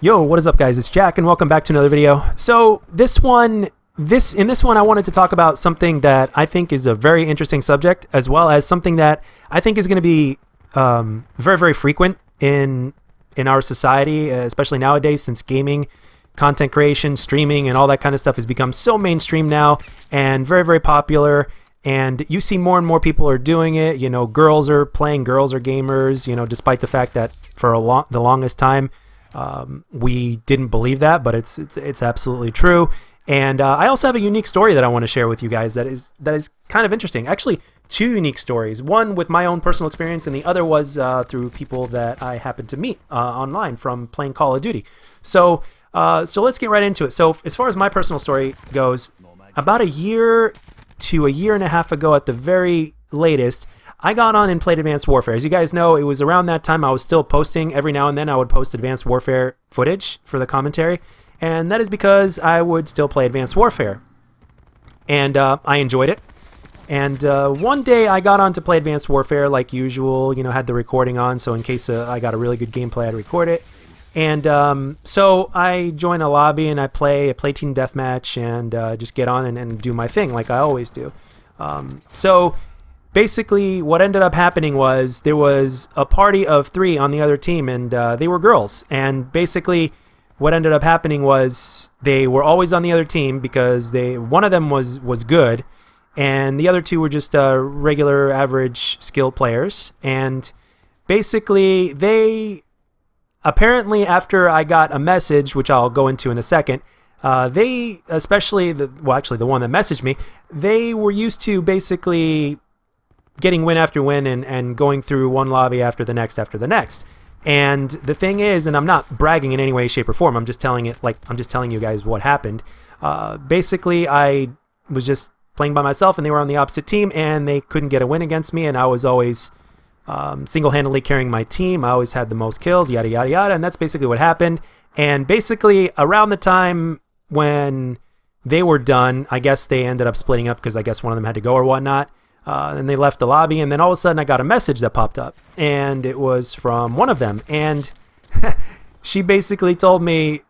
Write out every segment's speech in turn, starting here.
Yo, what is up, guys? It's Jack, and welcome back to another video. So in this one, I wanted to talk about something that I think is a very interesting subject, as well as something that I think is going to be very, very frequent in our society, especially nowadays, since gaming, content creation, streaming, and all that kind of stuff has become so mainstream now and very, very popular. And you see more and more people are doing it. You know, girls are playing, girls are gamers. You know, despite the fact that for the longest time, we didn't believe that, but it's absolutely true. And I also have a unique story that I want to share with you guys that is kind of interesting. Actually, two unique stories. One with my own personal experience, and the other was through people that I happened to meet online from playing Call of Duty. So let's get right into it. So as far as my personal story goes, about a year to a year and a half ago at the very latest, I got on and played Advanced Warfare. As you guys know, it was around that time I was still posting. Every now and then I would post Advanced Warfare footage for the commentary, and that is because I would still play Advanced Warfare. And I enjoyed it. And one day I got on to play Advanced Warfare like usual, you know, had the recording on, so in case I got a really good gameplay, I'd record it. And so I join a lobby and I play Team Deathmatch and just get on and do my thing like I always do. So basically, what ended up happening was there was a party of 3 on the other team, and they were girls. And basically, what ended up happening was they were always on the other team because one of them was good, and the other 2 were just regular, average skill players. And basically, apparently after I got a message, which I'll go into in a second, they, especially the one that messaged me, they were used to basically getting win after win and going through one lobby after the next. And the thing is, and I'm not bragging in any way, shape, or form, I'm just telling you guys what happened. Basically, I was just playing by myself, and they were on the opposite team, and they couldn't get a win against me, and I was always single-handedly carrying my team. I always had the most kills, yada, yada, yada, and that's basically what happened. And basically, around the time when they were done, I guess they ended up splitting up because I guess one of them had to go or whatnot. And they left the lobby, and then all of a sudden I got a message that popped up, and it was from one of them, and she basically told me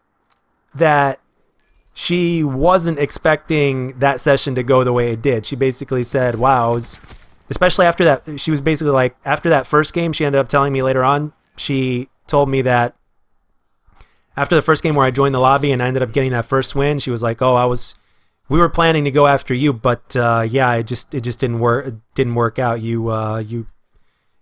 that she wasn't expecting that session to go the way it did. She basically said, wow, especially after that, she was basically like, after that first game, she ended up telling me later on, she told me that after the first game where I joined the lobby and I ended up getting that first win, she was like, oh, we were planning to go after you, but yeah, it just didn't work out. You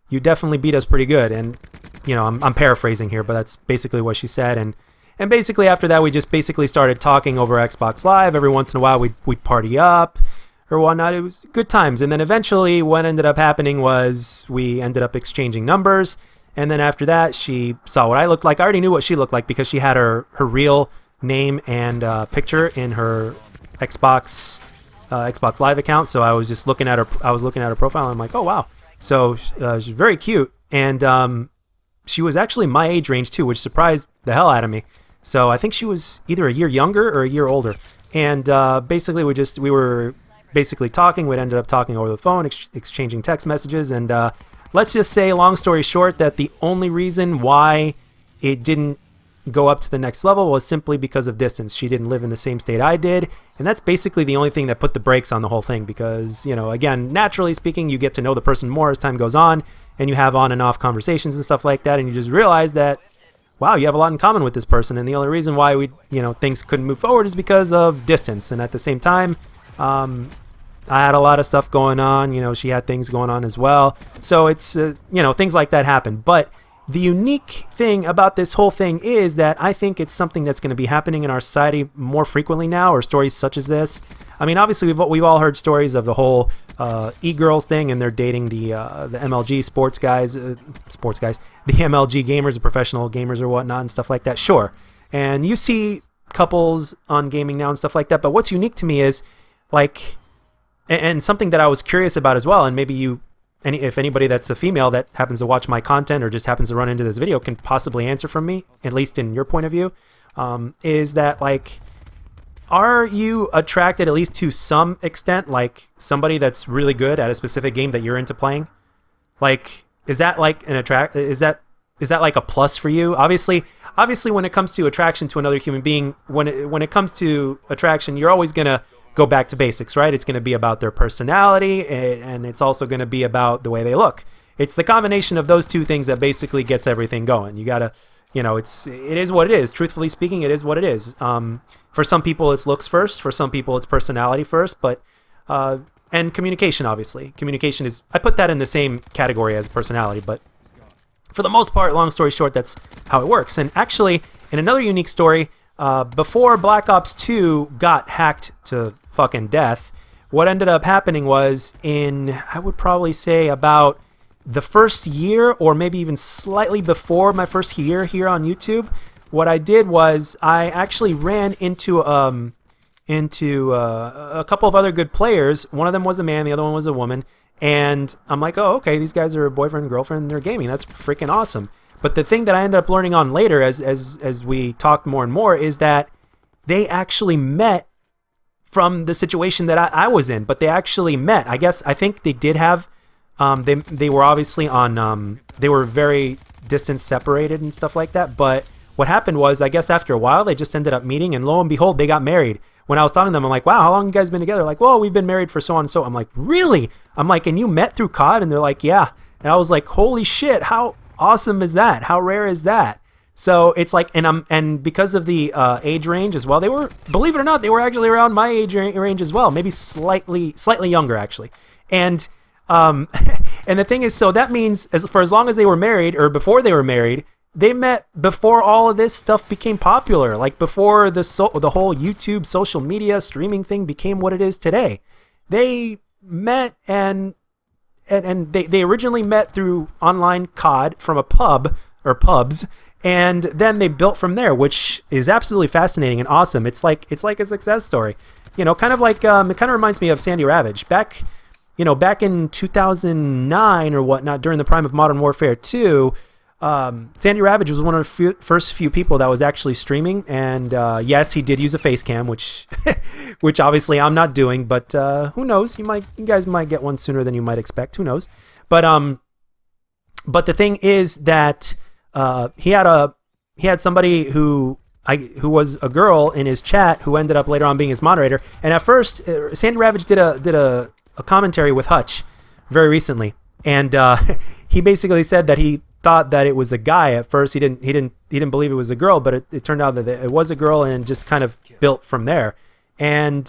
definitely beat us pretty good. And you know, I'm paraphrasing here, but that's basically what she said. And basically after that, we just basically started talking over Xbox Live. Every once in a while, we'd party up or whatnot. It was good times. And then eventually, what ended up happening was we ended up exchanging numbers. And then after that, she saw what I looked like. I already knew what she looked like because she had her real name and picture in her Xbox Live account. So I was just looking at her. I was looking at her profile, and I'm like, oh wow. So she's very cute, and she was actually my age range too, which surprised the hell out of me. So I think she was either a year younger or a year older. And basically, we were basically talking. We ended up talking over the phone, exchanging text messages, and let's just say, long story short, that the only reason why it didn't go up to the next level was simply because of distance. She didn't live in the same state I did, and that's basically the only thing that put the brakes on the whole thing, because, you know, again, naturally speaking, you get to know the person more as time goes on, and you have on and off conversations and stuff like that, and you just realize that, wow, you have a lot in common with this person, and the only reason why things couldn't move forward is because of distance. And at the same time, I had a lot of stuff going on. You know, she had things going on as well, so it's things like that happen. But the unique thing about this whole thing is that I think it's something that's going to be happening in our society more frequently now, or stories such as this. I mean, obviously, we've all heard stories of the whole e-girls thing, and they're dating the MLG sports guys, the MLG gamers, the professional gamers or whatnot, and stuff like that. Sure, and you see couples on gaming now and stuff like that. But what's unique to me is, like, and something that I was curious about as well, and maybe if anybody that's a female that happens to watch my content or just happens to run into this video can possibly answer from me, at least in your point of view, is that, like, are you attracted, at least to some extent, like somebody that's really good at a specific game that you're into playing? Like, is that like is that is that like a plus for you? Obviously, when it comes to attraction to another human being, when it comes to attraction, you're always gonna go back to basics, right? It's gonna be about their personality, and it's also gonna be about the way they look. It's the combination of those two things that basically gets everything going. You gotta, it is what it is. Truthfully speaking, it is what it is. For some people, it's looks first. For some people, it's personality first. But and communication, obviously, communication is. I put that in the same category as personality, but for the most part, long story short, that's how it works. And actually, in another unique story, before Black Ops 2 got hacked to fucking death, what ended up happening was I would probably say about the first year, or maybe even slightly before my first year here on YouTube, what I did was I actually ran into a couple of other good players. One of them was a man, the other one was a woman. And I'm like, oh, okay, these guys are boyfriend and girlfriend, and they're gaming. That's freaking awesome. But the thing that I ended up learning on later, as we talked more and more, is that they actually met from the situation that I was in. But they actually met. I think they did have. They were obviously on. They were very distance separated and stuff like that. But what happened was, I guess after a while, they just ended up meeting, and lo and behold, they got married. When I was talking to them, I'm like, wow, how long you guys been together? Like, well, we've been married for so on and so. I'm like, really? I'm like, and you met through COD? And they're like, yeah. And I was like, holy shit, how awesome is that? How rare is that? So it's like, and because of the age range as well, they were, believe it or not, they were actually around my age range as well, maybe slightly younger actually. And and the thing is, so that means for as long as they were married, or before they were married, they met before all of this stuff became popular, like before the whole YouTube social media streaming thing became what it is today. They met and they originally met through online COD from a pub or pubs, and then they built from there, which is absolutely fascinating and awesome. It's like a success story, kind of like it kind of reminds me of Sandy Ravage back in 2009 or whatnot, during the prime of Modern Warfare 2. Sandy Ravage was one of the first few people that was actually streaming, and yes, he did use a face cam, which obviously I'm not doing, but who knows? You guys might get one sooner than you might expect. Who knows? But the thing is that he had somebody who was a girl in his chat who ended up later on being his moderator. And at first, Sandy Ravage did a commentary with Hutch very recently, and he basically said that he thought that it was a guy at first. He didn't believe it was a girl, but it turned out that it was a girl, and just kind of built from there. And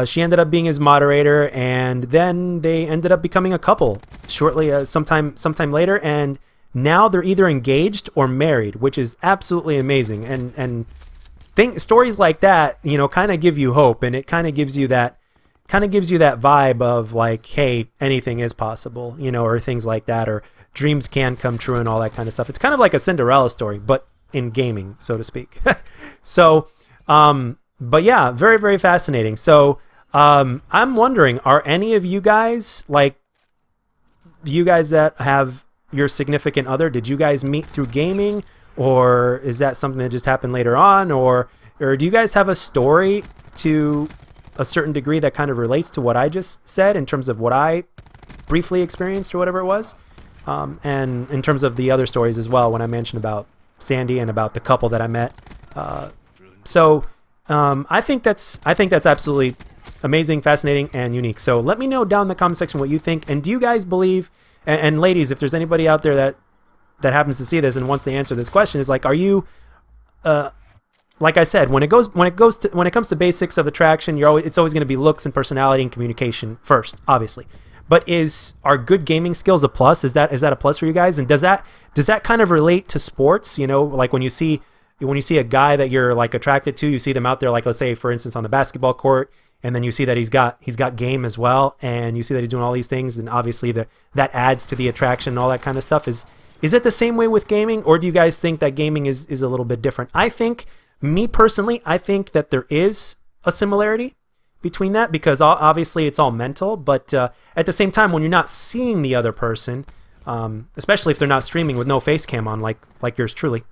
she ended up being his moderator, and then they ended up becoming a couple shortly, sometime later, and now they're either engaged or married, which is absolutely amazing. And stories like that, kind of give you hope, and it kind of gives you that vibe of like, hey, anything is possible, or things like that, or dreams can come true and all that kind of stuff. It's kind of like a Cinderella story, but in gaming, so to speak. So, but yeah, very, very fascinating. So, I'm wondering, are any of you guys, like, you guys that have your significant other, did you guys meet through gaming, or is that something that just happened later on, or do you guys have a story to a certain degree that kind of relates to what I just said in terms of what I briefly experienced or whatever it was? And in terms of the other stories as well, when I mentioned about Sandy and about the couple that I met. So I think that's absolutely amazing, fascinating, and unique. So let me know down in the comment section what you think. And do you guys believe, and ladies, if there's anybody out there that happens to see this and wants to answer this question, is like, are you, like I said, when it comes to basics of attraction, it's always going to be looks and personality and communication first, obviously. But are good gaming skills a plus? Is that a plus for you guys? And does that kind of relate to sports? Like when you see a guy that you're like attracted to, you see them out there, like let's say for instance on the basketball court, and then you see that he's got game as well, and you see that he's doing all these things, and obviously that adds to the attraction and all that kind of stuff. Is it the same way with gaming, or do you guys think that gaming is a little bit different? Me personally, I think that there is a similarity between that, because obviously it's all mental, but at the same time, when you're not seeing the other person, especially if they're not streaming with no face cam on, like yours truly,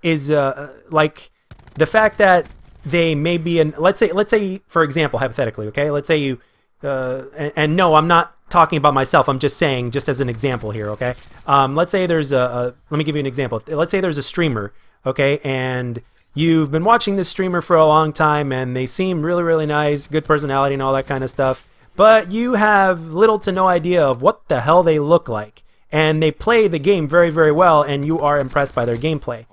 is like the fact that they may be let's say for example, hypothetically, okay, let's say you and no, I'm not talking about myself. I'm just saying, just as an example here, okay? Let's say there's let me give you an example. Let's say there's a streamer, okay, and you've been watching this streamer for a long time, and they seem really, really nice, good personality and all that kind of stuff, but you have little to no idea of what the hell they look like, and they play the game very, very well, and you are impressed by their gameplay.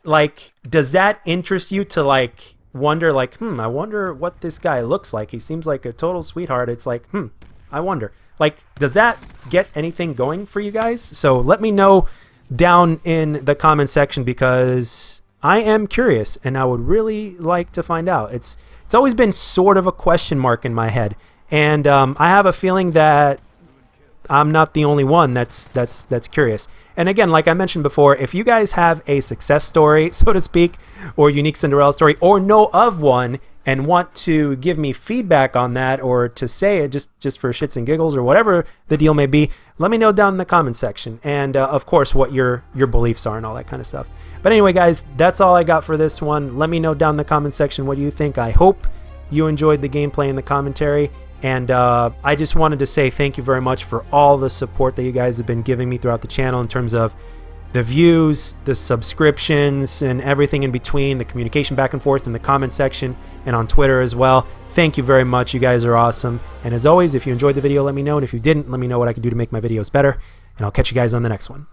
Like, does that interest you to, like, wonder, like, I wonder what this guy looks like? He seems like a total sweetheart. It's like, I wonder. Like, does that get anything going for you guys? So let me know down in the comment section, because I am curious and I would really like to find out. It's always been sort of a question mark in my head, and I have a feeling that I'm not the only one that's curious. And again, like I mentioned before, if you guys have a success story, so to speak, or unique Cinderella story, or know of one and want to give me feedback on that, or to say it just for shits and giggles, or whatever the deal may be, let me know down in the comment section. And of course, what your beliefs are and all that kind of stuff. But anyway, guys, that's all I got for this one. Let me know down in the comment section what you think. I hope you enjoyed the gameplay and the commentary. And I just wanted to say thank you very much for all the support that you guys have been giving me throughout the channel, in terms of the views, the subscriptions, and everything in between, the communication back and forth in the comment section and on Twitter as well. Thank you very much. You guys are awesome. And as always, if you enjoyed the video, let me know. And if you didn't, let me know what I can do to make my videos better. And I'll catch you guys on the next one.